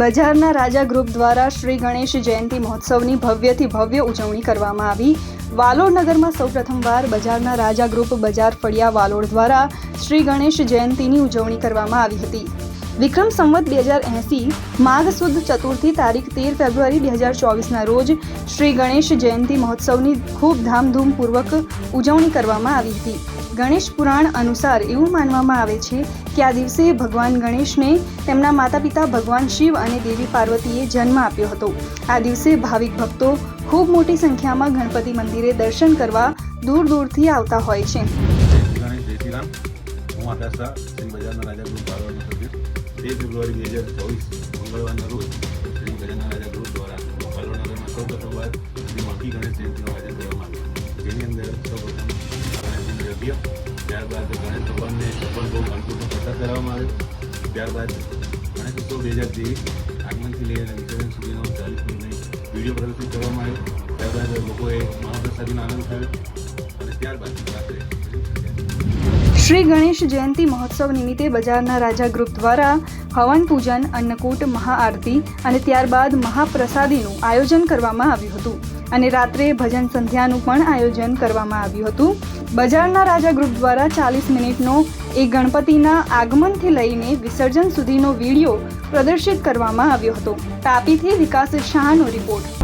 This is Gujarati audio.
બજારના રાજા ગ્રુપ દ્વારા શ્રી ગણેશ જયંતિ મહોત્સવની ભવ્યથી ભવ્ય ઉજવણી કરવામાં આવી। વાલોડ નગરમાં સૌપ્રથમવાર બજારના રાજા ગ્રુપ બજાર ફળિયા વાલોડ દ્વારા શ્રી ગણેશ જયંતિની ઉજવણી કરવામાં આવી હતી। વિક્રમ સંવત 2080 માઘ સુદ ચતુર્થી તારીખ 13 ફેબ્રુઆરી 2024ના રોજ શ્રી ગણેશ જયંતિ મહોત્સવની ખૂબ ધામધૂમપૂર્વક ઉજવણી કરવામાં આવી હતી। ગણેશ પુરાણ અનુસાર એવું માનવામાં આવે છે કે આ દિવસે ભગવાન ગણેશને તેમના માતા પિતા ભગવાન શિવ અને દેવી પાર્વતીએ જન્મ આપ્યો હતો। આ દિવસે ભાવિક ભક્તો ખૂબ મોટી સંખ્યામાં ગણપતિ મંદિરે દર્શન કરવા દૂર દૂરથી આવતા હોય છે। ફેબ્રુઆરી 2024 મંગળવારના રોજ શ્રી ગજાનન રાજા ગ્રુપ દ્વારા વાલોડ નગરમાં સૌપ્રથમવાર શ્રી મોટી ગણેશ જયંતિનું આયોજન કરવામાં આવ્યું, જેની અંદર સૌપ્રથમ ગણેશજીનું યજ્ઞ, ત્યારબાદ ગણેશ ભગવાનને છપ્પન ભોગ અન્નકૂટનો પ્રસાદ કરાવવામાં આવ્યો, ત્યારબાદ ગણેશ ઉત્સવ 2023 આગમનથી લઈને વિસર્જન સુધીનો 40 મિનિટની વિડીયો પ્રદર્શિત કરવામાં આવ્યો। ત્યારબાદ લોકોએ મહાપ્રસાદીનો આનંદ થયો અને ત્યારબાદ રાત્રે શ્રી ગણેશ જયંતિ મહોત્સવ નિમિત્તે બજારના રાજા ગ્રુપ દ્વારા હવન પૂજન, અન્નકૂટ, મહાઆરતી અને ત્યારબાદ મહાપ્રસાદીનું આયોજન કરવામાં આવ્યું હતું અને રાત્રે ભજન સંધ્યાનું પણ આયોજન કરવામાં આવ્યું હતું। બજારના રાજા ગ્રુપ દ્વારા 40 મિનિટનો એક ગણપતિના આગમનથી લઈને વિસર્જન સુધીનો વિડીયો પ્રદર્શિત કરવામાં આવ્યો હતો। તાપીથી વિકાસ શાહનો રિપોર્ટ।